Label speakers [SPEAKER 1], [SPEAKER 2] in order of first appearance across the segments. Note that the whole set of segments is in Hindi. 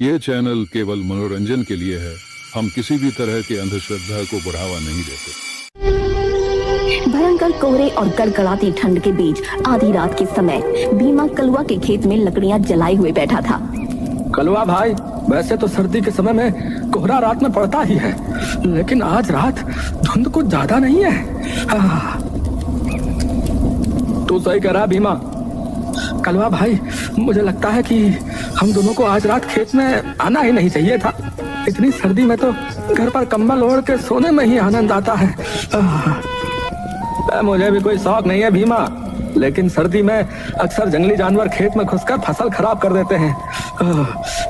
[SPEAKER 1] ये चैनल केवल मनोरंजन के लिए है। हम किसी भी तरह की अंधश्रद्धा को बढ़ावा नहीं देते।
[SPEAKER 2] भयंकर कोहरे और कड़कड़ाती ठंड के बीच आधी रात के समय भीमा कलवा के खेत में लकड़ियां जलाए हुए बैठा था।
[SPEAKER 3] कलवा भाई, वैसे तो सर्दी के समय में कोहरा रात में पड़ता ही है, लेकिन आज रात धुंध कुछ ज्यादा नहीं है। तू सही कह रहा भीमा। कलवा भाई, मुझे लगता है कि हम दोनों को आज रात खेत में आना ही नहीं चाहिए था। इतनी सर्दी में तो घर पर कंबल ओढ़ के सोने में ही आनंद आता है। मुझे भी कोई शौक नहीं है भीमा, लेकिन सर्दी में अक्सर जंगली जानवर खेत में घुसकर फसल खराब कर देते हैं।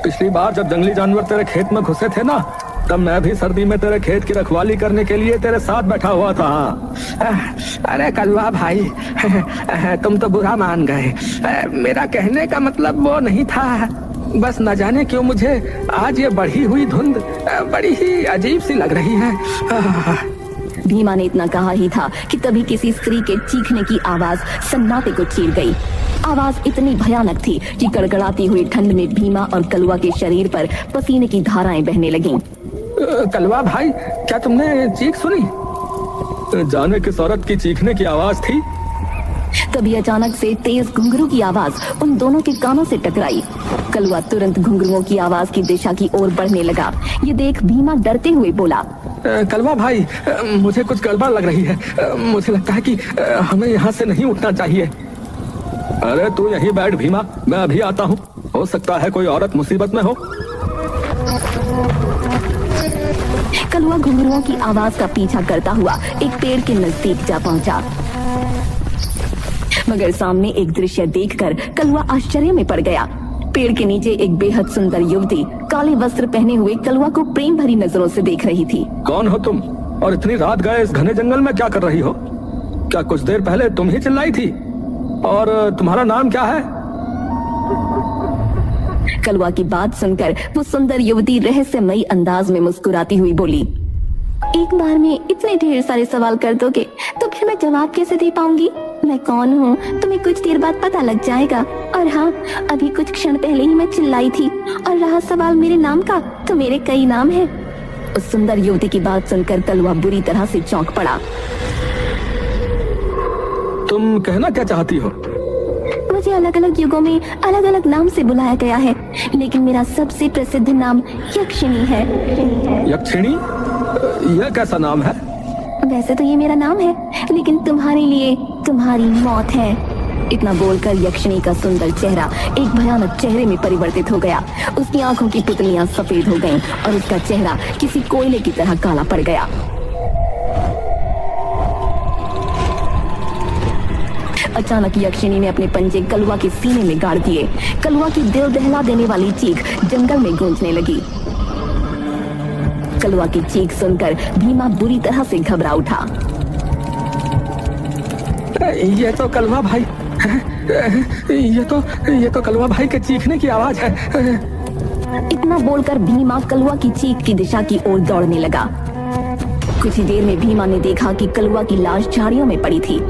[SPEAKER 3] पिछली बार जब जंगली जानवर तेरे खेत में घुसे थे ना, तब मैं भी सर्दी में तेरे खेत की रखवाली करने के लिए तेरे साथ बैठा हुआ था। अरे कलवा भाई, तुम तो बुरा मान गए। मेरा कहने का मतलब वो नहीं था। बस न जाने क्यों मुझे आज ये बढ़ी हुई धुंध बड़ी ही अजीब सी लग रही है।
[SPEAKER 2] भीमा ने इतना कहा ही था कि तभी किसी स्त्री के चीखने की आवाज सन्नाटे को चीर गई। आवाज इतनी भयानक थी कि कड़कड़ाती हुई ठंड में भीमा और कलवा के शरीर पर पसीने की धाराएं बहने लगीं।
[SPEAKER 3] कलवा भाई, क्या तुमने चीख सुनी? जाने किस औरत की चीखने की आवाज थी?
[SPEAKER 2] तभी अचानक से तेज घुंघरू की आवाज उन दोनों के कानों से टकराई। कलवा तुरंत घुंघरुओं की आवाज की दिशा की ओर बढ़ने लगा। ये देख भीमा डरते हुए बोला,
[SPEAKER 3] कलवा भाई, मुझे कुछ गड़बड़ लग रही है। मुझे लगता है कि हमें यहाँ से नहीं उठना चाहिए। अरे तू यहीं बैठ भीमा, मैं अभी आता हूँ। हो सकता है कोई औरत मुसीबत में हो।
[SPEAKER 2] कलवा घुंघरुओं की आवाज का पीछा करता हुआ एक पेड़ के नजदीक जा पहुंचा, मगर सामने एक दृश्य देखकर कलवा आश्चर्य में पड़ गया। पेड़ के नीचे एक बेहद सुंदर युवती काले वस्त्र पहने हुए कलवा को प्रेम भरी नजरों से देख रही थी।
[SPEAKER 3] कौन हो तुम, और इतनी रात गए इस घने जंगल में क्या कर रही हो? क्या कुछ देर पहले तुम ही चिल्लाई थी? और तुम्हारा नाम क्या है?
[SPEAKER 2] कलवा की बात सुनकर वो सुंदर युवती रहस्यमयी अंदाज में मुस्कुराती हुई बोली, एक बार में इतने ढेर सारे सवाल कर दोगे तो फिर मैं जवाब कैसे दे पाऊंगी? मैं कौन हूँ तुम्हें कुछ देर बाद पता लग जाएगा। और हाँ, अभी कुछ क्षण पहले ही मैं चिल्लाई थी। और रहा सवाल मेरे नाम का, तो मेरे कई नाम हैं। उस सुंदर युवती की बात सुनकर कलवा बुरी तरह से चौंक पड़ा।
[SPEAKER 3] तुम कहना क्या चाहती हो?
[SPEAKER 2] मुझे अलग अलग युगों में अलग अलग नाम से बुलाया गया है, लेकिन मेरा सबसे प्रसिद्ध नाम यक्षिणी है।
[SPEAKER 3] यक्षिणी? यह कैसा नाम है?
[SPEAKER 2] वैसे तो ये मेरा नाम है, लेकिन तुम्हारे लिए तुम्हारी मौत है। इतना बोलकर यक्षिणी का सुंदर चेहरा एक भयानक चेहरे में परिवर्तित हो गया। उसकी आंखों की पुतलियां सफेद हो गईं और उसका चेहरा किसी कोयले की तरह काला पड़ गया। अचानक यक्षिणी ने अपने पंजे कलवा के सीने में गाड़ दिए। कलवा की दिल दहला देने वाली चीख जंगल में गूंजने लगी। कलवा की चीख सुनकर भीमा बुरी तरह से घबरा उठा।
[SPEAKER 3] ये तो कलवा भाई, ये तो कलवा भाई के चीखने की आवाज है।
[SPEAKER 2] इतना बोलकर भीमा कलवा की चीख की दिशा की ओर दौड़ने लगा। कुछ ही देर में भीमा ने देखा कि कलवा की लाश झाड़ियों में पड़ी थी।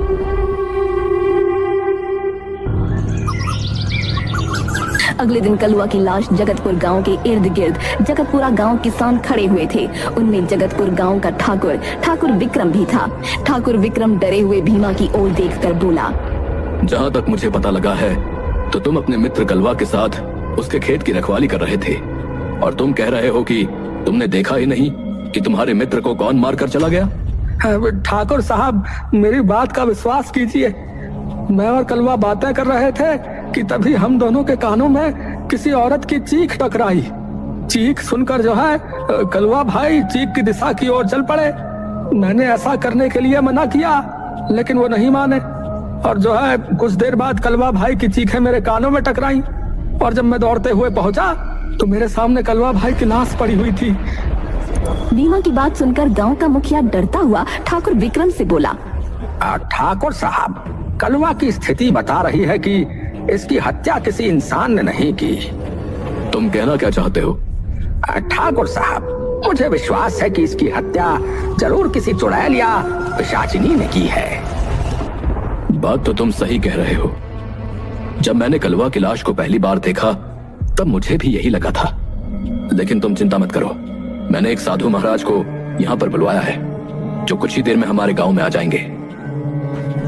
[SPEAKER 2] अगले दिन कलवा की लाश जगतपुर गांव के इर्द गिर्द जगतपुरा गांव किसान खड़े हुए थे। उनमें जगतपुर गांव का ठाकुर विक्रम भी था। ठाकुर विक्रम डरे हुए भीमा की ओर देखकर बोला,
[SPEAKER 4] जहाँ तक मुझे पता लगा है तो तुम अपने मित्र कलवा के साथ उसके खेत की रखवाली कर रहे थे, और तुम कह रहे हो कि तुमने देखा ही नहीं कि तुम्हारे मित्र को कौन मार कर चला गया।
[SPEAKER 3] ठाकुर साहब, मेरी बात का विश्वास कीजिए। मैं और कलवा बातें कर रहे थे कि तभी हम दोनों के कानों में किसी औरत की चीख टकराई। चीख सुनकर जो है कलवा भाई चीख की दिशा की ओर चल पड़े। मैंने ऐसा करने के लिए मना किया, लेकिन वो नहीं माने, और जो है कुछ देर बाद कलवा भाई की चीखें मेरे कानों में टकराई। और जब मैं दौड़ते हुए पहुंचा तो मेरे सामने कलवा भाई की लाश पड़ी हुई थी।
[SPEAKER 2] भीमा की बात सुनकर गांव का मुखिया डरता हुआ ठाकुर विक्रम से बोला,
[SPEAKER 3] ठाकुर साहब, कलवा की स्थिति बता रही है कि इसकी हत्या किसी इंसान ने नहीं की।
[SPEAKER 4] तुम कहना क्या चाहते हो?
[SPEAKER 3] ठाकुर साहब, मुझे विश्वास है कि इसकी हत्या जरूर किसी चुड़ैल या पिशाचिनी ने की है।
[SPEAKER 4] बात तो तुम सही कह रहे हो। जब मैंने कलवा की लाश को पहली बार देखा तब मुझे भी यही लगा था, लेकिन तुम चिंता मत करो, मैंने एक साधु महाराज को यहाँ पर बुलवाया है, जो कुछ ही देर में हमारे गांव में आ जाएंगे।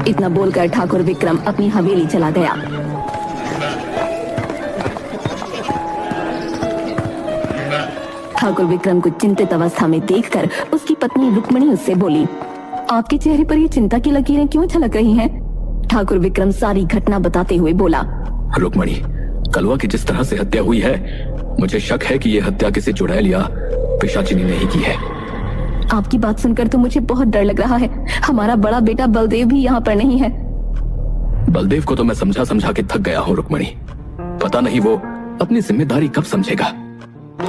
[SPEAKER 2] इतना बोलकर ठाकुर विक्रम अपनी हवेली चला गया। ठाकुर विक्रम को चिंतित अवस्था में देखकर उसकी पत्नी रुक्मिणी उससे बोली, आपके चेहरे पर ये चिंता की लकीरें क्यों झलक रही हैं? ठाकुर विक्रम सारी घटना बताते हुए बोला,
[SPEAKER 4] रुक्मिणी, कलवा की जिस तरह से हत्या हुई है, मुझे शक है कि यह हत्या किसी चुड़ैल या पिशाचिनी ने ही की है।
[SPEAKER 2] आपकी बात सुनकर तो मुझे बहुत डर लग रहा है। हमारा बड़ा बेटा बलदेव भी यहाँ पर नहीं है।
[SPEAKER 4] बलदेव को तो मैं समझा समझा के थक गया हूँ रुक्मिणी, पता नहीं वो अपनी जिम्मेदारी कब समझेगा।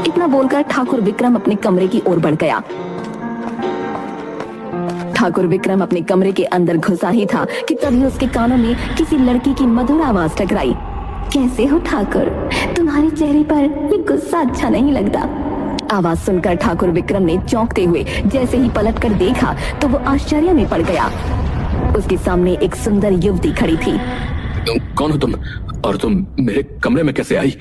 [SPEAKER 2] इतना बोलकर ठाकुर विक्रम अपने कमरे की ओर बढ़ गया। ठाकुर विक्रम अपने कमरे के अंदर घुसा ही था कि तभी उसके कानों में किसी लड़की की मधुर आवाज टकराई। कैसे हो ठाकुर? तुम्हारे चेहरे पर ये गुस्सा अच्छा नहीं लगता। आवाज सुनकर ठाकुर विक्रम ने चौंकते हुए जैसे ही पलटकर देखा तो वो आश्चर्य में पड़ गया। उसके सामने एक सुंदर युवती खड़ी थी।
[SPEAKER 4] कौन हो तुम, और तुम मेरे कमरे में कैसे आई?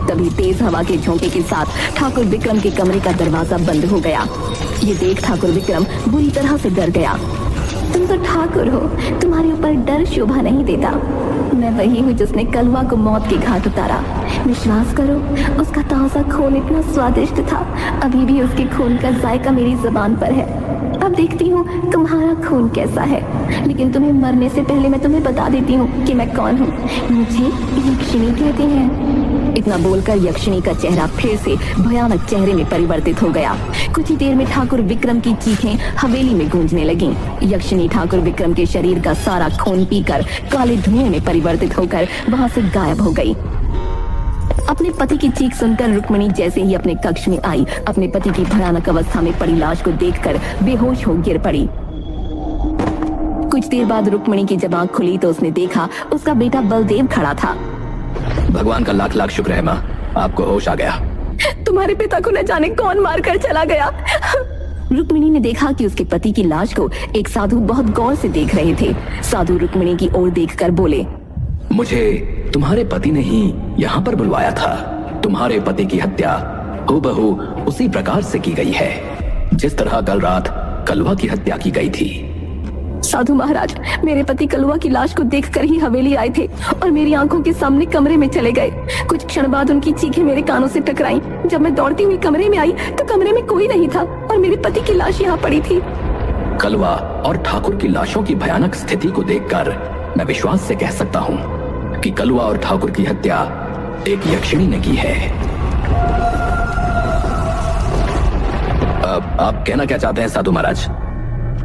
[SPEAKER 2] तभी तेज हवा के झोंके के साथ ठाकुर विक्रम के कमरे का दरवाजा बंद हो गया। ये देख ठाकुर विक्रम बुरी तरह से डर गया। तुम तो ठाकुर हो, तुम्हारे ऊपर डर शोभा नहीं देता। मैं वही हूँ जिसने कलवा को मौत के घाट उतारा। विश्वास करो, उसका ताजा खून इतना स्वादिष्ट था, अभी भी उसके खून का जायका मेरी जुबान पर है। अब देखती हूँ तुम्हारा खून कैसा है, लेकिन तुम्हें मरने से पहले मैं तुम्हें बता देती हूँ कि मैं कौन हूँ। मुझे यक्षिणी कहते हैं। इतना बोलकर यक्षिणी का चेहरा फिर से भयानक चेहरे में परिवर्तित हो गया। कुछ ही देर में ठाकुर विक्रम की चीखें हवेली में गूंजने लगीं। यक्षिणी ठाकुर विक्रम के शरीर का सारा खून पीकर काले धुएं में परिवर्तित होकर वहां से गायब हो गई। अपने पति की चीख सुनकर रुक्मिणी जैसे ही अपने कक्ष में आई, अपने पति की भयानक अवस्था में पड़ी लाश को देखकर बेहोश हो गिर पड़ी। कुछ देर बाद रुक्मिणी की जब आंख खुली तो उसने देखा उसका बेटा बलदेव खड़ा था।
[SPEAKER 4] भगवान का लाख लाख शुक्र है माँ, आपको होश आ गया।
[SPEAKER 2] तुम्हारे पिता को न जाने कौन मार कर चला गया। रुक्मिणी ने देखा कि उसके पति की लाश को एक साधु बहुत गौर से देख रहे थे। साधु रुक्मिणी की ओर देखकर बोले,
[SPEAKER 4] मुझे तुम्हारे पति ने ही यहाँ पर बुलवाया था। तुम्हारे पति की हत्या हूबहू उसी प्रकार से की गई है जिस तरह कल रात कलवा की हत्या की गई थी।
[SPEAKER 2] साधु महाराज, मेरे पति कलवा की लाश को देखकर ही हवेली आए थे और मेरी आंखों के सामने कमरे में चले गए। कुछ क्षण बाद उनकी चीखें मेरे कानों से टकराईं। जब मैं दौड़ती हुई कमरे में आई तो कमरे में कोई नहीं था और मेरे पति की लाश यहाँ पड़ी थी।
[SPEAKER 4] कलवा और ठाकुर की लाशों की भयानक स्थिति को देखकर मैं विश्वास से कह सकता हूँ कि कलवा और ठाकुर की हत्या एक यक्षिणी ने की है। आप कहना क्या चाहते हैं साधु महाराज?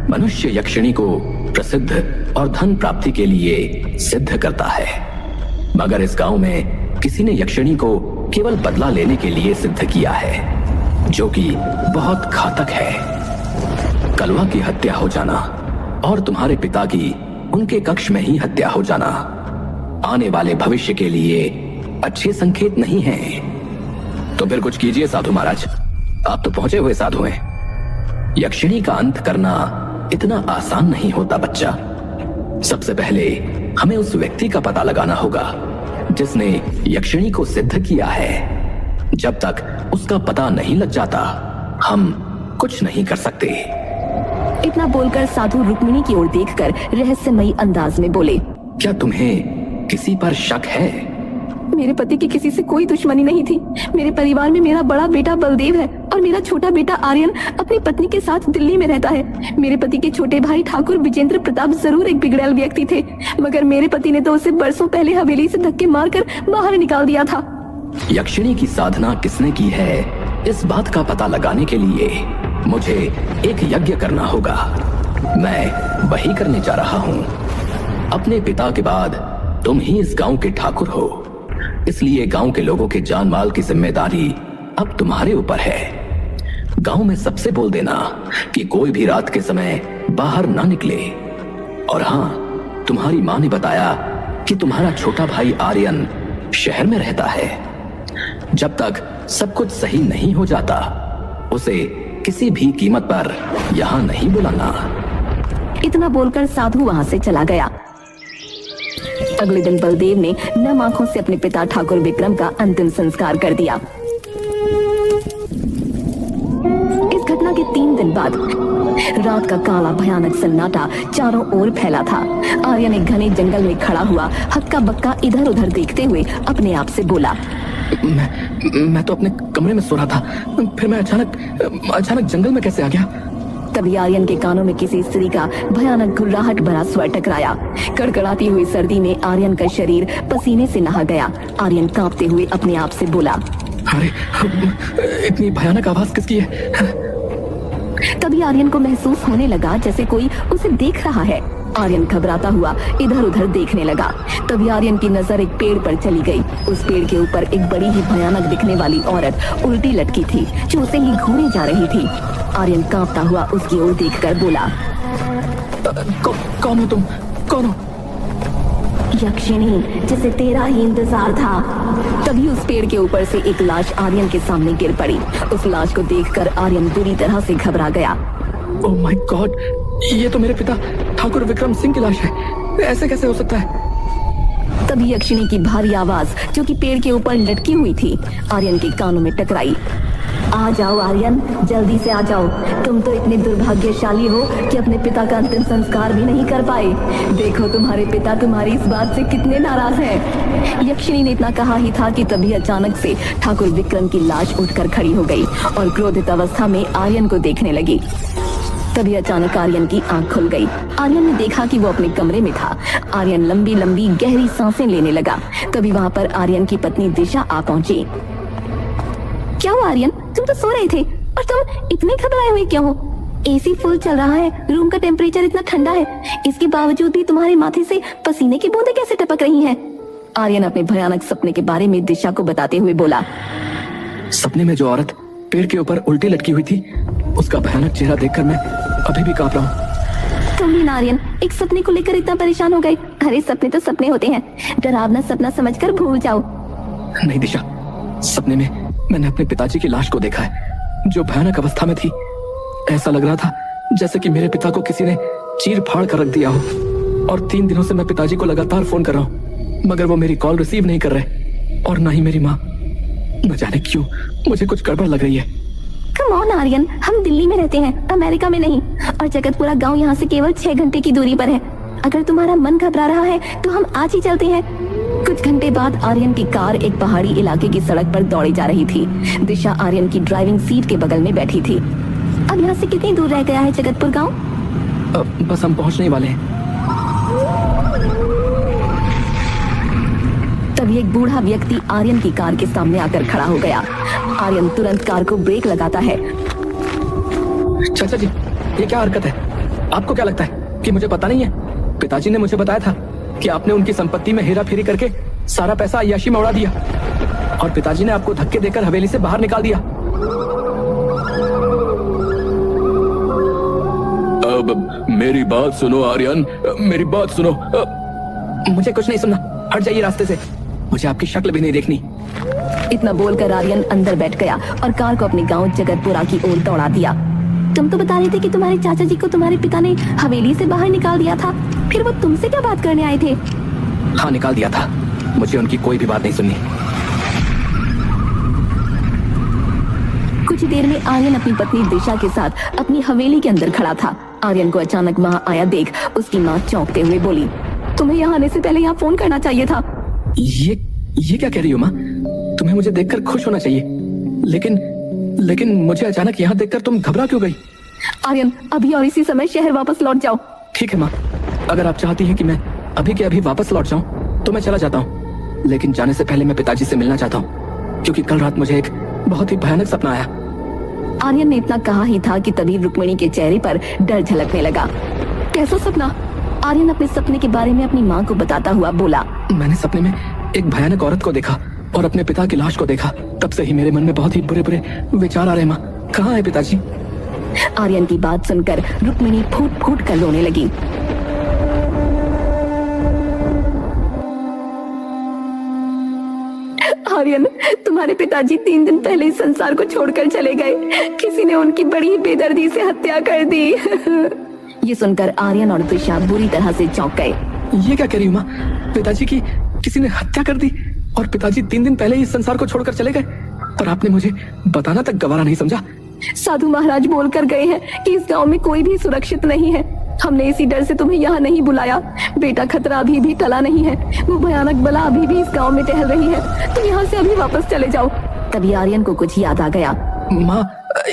[SPEAKER 4] मनुष्य यक्षिणी को प्रसिद्ध और धन प्राप्ति के लिए सिद्ध करता है, मगर इस गांव में किसी ने यक्षिणी को केवल बदला लेने के लिए सिद्ध किया है, जो कि बहुत घातक है। कलवा की हत्या हो जाना और तुम्हारे पिता की उनके कक्ष में ही हत्या हो जाना आने वाले भविष्य के लिए अच्छे संकेत नहीं है। तो फिर कुछ कीजिए साधु महाराज, आप तो पहुंचे हुए साधु हैं। यक्षिणी का अंत करना इतना आसान नहीं होता बच्चा। सबसे पहले हमें उस व्यक्ति का पता लगाना होगा जिसने यक्षिणी को सिद्ध किया है। जब तक उसका पता नहीं लग जाता हम कुछ नहीं कर सकते।
[SPEAKER 2] इतना बोलकर साधु रुक्मिणी की ओर देखकर रहस्यमयी अंदाज में बोले,
[SPEAKER 4] क्या तुम्हें किसी पर शक है?
[SPEAKER 2] मेरे पति की किसी से कोई दुश्मनी नहीं थी। मेरे परिवार में मेरा बड़ा बेटा बलदेव है और मेरा छोटा बेटा आर्यन अपनी पत्नी के साथ दिल्ली में रहता है। मेरे पति के छोटे भाई ठाकुर विजेंद्र प्रताप जरूर एक बिगड़ैल व्यक्ति थे, मगर मेरे पति ने तो उसे बरसों पहले हवेली से धक्के मारकर बाहर निकाल दिया था।
[SPEAKER 4] यक्षिणी की साधना किसने की है, इस बात का पता लगाने के लिए मुझे एक यज्ञ करना होगा। मैं वही करने जा रहा हूँ। अपने पिता के बाद तुम ही इस गांव के ठाकुर हो, इसलिए गांव के लोगों के जान माल की जिम्मेदारी अब तुम्हारे ऊपर है। गांव में सबसे बोल देना कि कोई भी रात के समय बाहर ना निकले। और हाँ, तुम्हारी माँ ने बताया कि तुम्हारा छोटा भाई आर्यन शहर में रहता है। जब तक सब कुछ सही नहीं हो जाता उसे किसी भी कीमत पर यहाँ नहीं बुलाना।
[SPEAKER 2] इतना बोलकर साधु वहां से चला गया। अगले दिन बलदेव ने नम आंखों से अपने पिता ठाकुर विक्रम का अंतिम संस्कार कर दिया। दिन बाद रात का काला भयानक सन्नाटा चारों ओर फैला था। आर्यन एक घने जंगल में खड़ा हुआ हक्का बक्का इधर उधर देखते हुए अपने आप से बोला,
[SPEAKER 4] मैं तो अपने कमरे में सो रहा था, फिर मैं अचानक जंगल में कैसे आ गया?
[SPEAKER 2] तभी आर्यन के कानों में किसी स्त्री का भयानक घुर्राहट भरा स्वर टकराया। कड़कड़ाती हुई सर्दी में आर्यन का शरीर पसीने से नहा गया। आर्यन कांपते हुए अपने आप से बोला,
[SPEAKER 4] अरे इतनी भयानक आवाज किसकी है?
[SPEAKER 2] तभी आर्यन को महसूस होने लगा जैसे कोई उसे देख रहा है। आर्यन घबराता हुआ इधर उधर देखने लगा। तभी आर्यन की नजर एक पेड़ पर चली गई। उस पेड़ के ऊपर एक बड़ी ही भयानक दिखने वाली औरत उल्टी लटकी थी जो उसे ही घूरे जा रही थी। आर्यन कांपता हुआ उसकी ओर देखकर बोला,
[SPEAKER 4] कौन हो तुम? कौन हो?
[SPEAKER 2] यक्षिणी, जिसे तेरा ही इंतजार था। तभी उस पेड़ के ऊपर से एक लाश आर्यन के सामने गिर पड़ी। उस लाश को देखकर आर्यन बुरी तरह से घबरा गया।
[SPEAKER 4] ओह माय गॉड, ये तो मेरे पिता ठाकुर विक्रम सिंह की लाश है। ऐसे कैसे हो सकता है?
[SPEAKER 2] तभी यक्षिणी की भारी आवाज जो कि पेड़ के ऊपर लटकी हुई थी आर्यन के कानों में टकराई। आ जाओ आर्यन, जल्दी से आ जाओ। तुम तो इतने दुर्भाग्यशाली हो कि अपने पिता का अंतिम संस्कार भी नहीं कर पाए। देखो तुम्हारे पिता तुम्हारी इस बात से कितने नाराज हैं। यक्षिणी ने इतना कहा ही था कि तभी अचानक से ठाकुर विक्रम की लाश उठकर खड़ी हो गई और क्रोधित अवस्था में आर्यन को देखने लगी। तभी अचानक आर्यन की आंख खुल गई। आर्यन ने देखा कि वो अपने कमरे में था। आर्यन लंबी लंबी गहरी सांसें लेने लगा। तभी वहाँ पर आर्यन की पत्नी दिशा आ पहुंची। क्या हुआ आर्यन, तुम तो सो रहे थे और तुम इतने घबराए हुए क्यों हो? एसी फुल चल रहा है, रूम का टेम्परेचर इतना ठंडा है, इसके बावजूद भी तुम्हारे माथे से पसीने की बूंदें कैसे टपक रही हैं? आर्यन अपने भयानक सपने के बारे में दिशा को बताते हुए बोला,
[SPEAKER 4] सपने में जो औरत पेड़ के ऊपर उल्टी लटकी हुई थी, उसका भयानक चेहरा देखकर मैं अभी भी कांप रहा हूँ।
[SPEAKER 2] तुम भी नारियन एक सपने को लेकर इतना परेशान हो गए? अरे सपने तो सपने होते हैं, डरावना सपना समझकर भूल जाओ।
[SPEAKER 4] नहीं दिशा, सपने में मैंने अपने पिताजी की लाश को देखा है जो भयानक अवस्था में थी। ऐसा लग रहा था जैसे कि मेरे पिता को किसी ने चीर फाड़ कर रख दिया हो। और 3 दिनों से मैं पिताजी को लगातार फोन कर रहा हूँ, मगर वो मेरी कॉल रिसीव नहीं कर रहे, और ना ही मेरी माँ। न जाने क्यों मुझे कुछ गड़बड़ लग रही है।
[SPEAKER 2] कम ऑन आर्यन, हम दिल्ली में रहते हैं, अमेरिका में नहीं, और जगतपुरा गांव यहाँ से केवल 6 घंटे की दूरी पर है। अगर तुम्हारा मन घबरा रहा है तो हम आज ही चलते हैं। कुछ घंटे बाद आर्यन की कार एक पहाड़ी इलाके की सड़क पर दौड़ी जा रही थी। दिशा आर्यन की ड्राइविंग सीट के बगल में बैठी थी। अब यहाँ से कितनी दूर रह गया है जगतपुर गांव?
[SPEAKER 4] बस हम पहुँचने वाले हैं।
[SPEAKER 2] तभी एक बूढ़ा व्यक्ति आर्यन की कार के सामने आकर खड़ा हो गया। आर्यन तुरंत कार को ब्रेक लगाता है।
[SPEAKER 4] चाचा जी, ये क्या हरकत है? आपको क्या लगता है कि मुझे पता नहीं है? पिताजी ने मुझे बताया था कि आपने उनकी संपत्ति में हेरा फेरी करके सारा पैसा अय्याशी में उड़ा दिया, और पिताजी ने आपको धक्के देकर हवेली से बाहर निकाल दिया।
[SPEAKER 1] अब मेरी बात सुनो आर्यन, मेरी बात सुनो।
[SPEAKER 4] मुझे कुछ नहीं सुनना, हट जाइए रास्ते से, मुझे आपकी शक्ल भी नहीं देखनी।
[SPEAKER 2] इतना बोलकर आर्यन अंदर बैठ गया और कार को अपने गांव जगतपुरा की ओर दौड़ा दिया। तुम तो बता रहे थे कि तुम्हारे चाचा जी को तुम्हारे पिता ने हवेली से बाहर निकाल दिया था, फिर वो तुमसे क्या बात करने आए थे?
[SPEAKER 4] हाँ, निकाल दिया था। मुझे उनकी कोई भी बात नहीं सुननी।
[SPEAKER 2] कुछ देर में आर्यन अपनी पत्नी दिशा के साथ अपनी हवेली के अंदर खड़ा था। आर्यन को अचानक वहाँ आया देख उसकी माँ चौंकते हुए बोली, तुम्हें यहाँ आने से पहले यहाँ फोन करना चाहिए था।
[SPEAKER 4] ये क्या कह रही हो माँ? तुम्हें मुझे देखकर खुश होना चाहिए, लेकिन मुझे अचानक यहाँ देखकर तुम घबरा क्यों गई?
[SPEAKER 2] आर्यन, अभी और इसी समय शहर वापस लौट जाओ।
[SPEAKER 4] ठीक है माँ, अगर आप चाहती हैं कि मैं अभी के अभी वापस लौट जाऊं तो मैं चला जाता हूँ, लेकिन जाने से पहले मैं पिताजी से मिलना चाहता हूँ, क्योंकि कल रात मुझे एक बहुत ही भयानक सपना आया।
[SPEAKER 2] आर्यन ने इतना कहा ही था कि तभी रुक्मिणी के चेहरे पर डर झलकने लगा। कैसा सपना? आर्यन अपने सपने के बारे में अपनी माँ को बताता हुआ बोला,
[SPEAKER 4] मैंने सपने में एक भयानक औरत को देखा और अपने पिता की लाश को देखा। तब से ही मेरे मन में बहुत ही बुरे बुरे विचार आ रहे हैं। माँ, कहाँ है पिताजी?
[SPEAKER 2] आर्यन की बात सुनकर रुक्मिणी फूट फूट कर रोने लगी। आर्यन, तुम्हारे पिताजी 3 दिन पहले इस संसार को छोड़कर चले गए। किसी ने उनकी बड़ी बेदर्दी से हत्या कर दी। ये सुनकर आर्यन और दिशा बुरी तरह से चौंक गए।
[SPEAKER 4] ये क्या कह रही हो माँ? पिताजी की किसी ने हत्या कर दी और पिताजी 3 दिन पहले इस संसार को छोड़कर चले गए, और आपने मुझे बताना तक गवारा नहीं समझा?
[SPEAKER 2] साधु महाराज बोलकर गए हैं कि इस गांव में कोई भी सुरक्षित नहीं है। हमने इसी डर से तुम्हें यहाँ नहीं बुलाया। बेटा, खतरा अभी भी टला नहीं है। वो भयानक बला अभी भी इस गांव में टहल रही है। तुम यहाँ से अभी वापस चले जाओ। तभी आर्यन को कुछ याद आ गया।
[SPEAKER 3] माँ,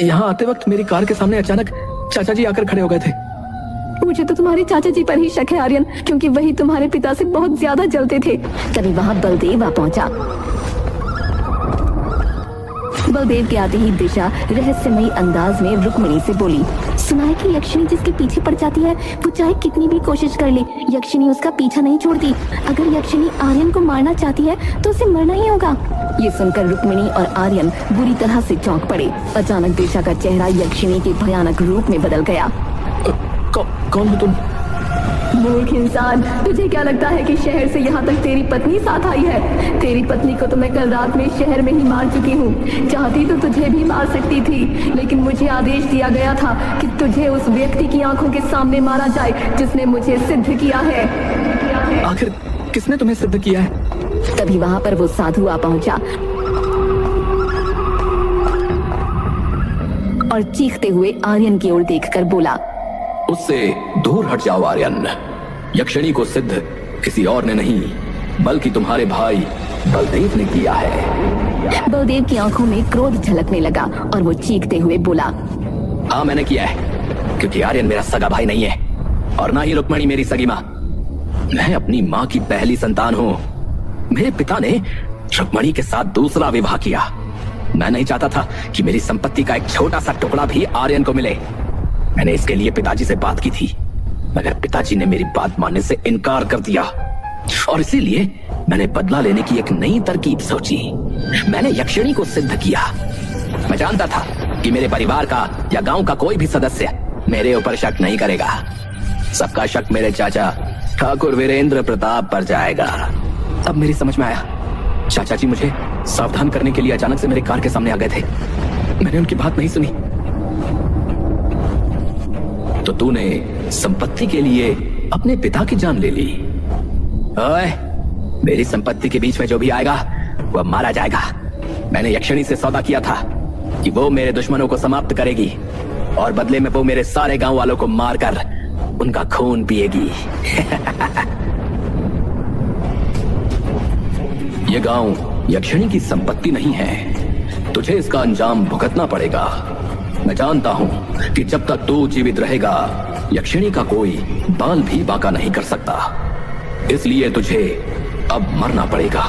[SPEAKER 3] यहाँ आते वक्त मेरी कार के सामने अचानक चाचा जी आकर खड़े हो गए थे।
[SPEAKER 2] मुझे तो तुम्हारे चाचा जी पर ही शक है आर्यन, क्योंकि वही तुम्हारे पिता से बहुत ज्यादा जलते थे। तभी वहाँ बलदेव आ पहुँचा। बलदेव के आते ही दिशा रहस्यमयी अंदाज में रुक्मिणी से बोली, सुना है कि यक्षिणी जिसके पीछे पड़ जाती है वो चाहे कितनी भी कोशिश कर ले, यक्षिणी उसका पीछा नहीं छोड़ती। अगर यक्षिणी आर्यन को मारना चाहती है तो उसे मरना ही होगा। ये सुनकर रुक्मिणी और आर्यन बुरी तरह से चौंक पड़े। अचानक दिशा का चेहरा यक्षिणी के भयानक रूप में बदल गया।
[SPEAKER 3] कौन हो तुम?
[SPEAKER 2] मूर्ख इंसान, तुझे क्या लगता है कि शहर से यहाँ तक तेरी पत्नी साथ आई है? तेरी पत्नी को तो मैं कल रात में शहर में ही मार चुकी हूँ। चाहती तो तुझे भी मार सकती थी, लेकिन मुझे आदेश दिया गया था कि तुझे उस व्यक्ति की आंखों के सामने मारा जाए जिसने मुझे सिद्ध किया है।
[SPEAKER 3] आखिर किसने तुम्हें सिद्ध किया है?
[SPEAKER 2] तभी वहाँ पर वो साधु आ पहुँचा और चीखते हुए आर्यन की ओर देखकर बोला,
[SPEAKER 4] उससे दूर हट जाओ आर्यन। यक्षिणी को सिद्ध किसी और ने नहीं बल्कि तुम्हारे भाई बलदेव ने किया है।
[SPEAKER 2] बलदेव की आंखों में क्रोध झलकने लगा और वो चीखते हुए बोला,
[SPEAKER 4] हाँ मैंने किया है, क्योंकि आर्यन मेरा सगा भाई नहीं है और ना ही रुक्मिणी मेरी सगी माँ। मैं अपनी माँ की पहली संतान हूँ। मेरे पिता ने रुक्मिणी के साथ दूसरा विवाह किया। मैं नहीं चाहता था कि मेरी संपत्ति का एक छोटा सा टुकड़ा भी आर्यन को मिले। मैंने इसके लिए पिताजी से बात की थी, मगर पिताजी ने मेरी बात मानने से इनकार कर दिया और इसीलिए मैंने बदला लेने की एक नई तरकीब सोची। मैंने यक्षिणी को सिद्ध किया। मैं जानता था कि मेरे परिवार का या गांव का कोई भी सदस्य मेरे ऊपर शक नहीं करेगा। सबका शक मेरे चाचा ठाकुर वीरेंद्र प्रताप पर जाएगा। अब मेरी समझ में आया। चाचा जी मुझे सावधान करने के लिए अचानक से मेरे कार के सामने आ गए थे। मैंने उनकी बात नहीं सुनी। तो तूने संपत्ति के लिए अपने पिता की जान ले ली। ओए, मेरी संपत्ति के बीच में जो भी आएगा वह मारा जाएगा। मैंने यक्षिणी से सौदा किया था कि वो मेरे दुश्मनों को समाप्त करेगी और बदले में वो मेरे सारे गांव वालों को मारकर उनका खून पिएगी। ये गांव यक्षिणी की संपत्ति नहीं है। तुझे इसका अंजाम भुगतना पड़ेगा। मैं जानता हूं कि जब तक तू जीवित रहेगा यक्षिणी का कोई बाल भी बांका नहीं कर सकता। इसलिए तुझे अब मरना पड़ेगा।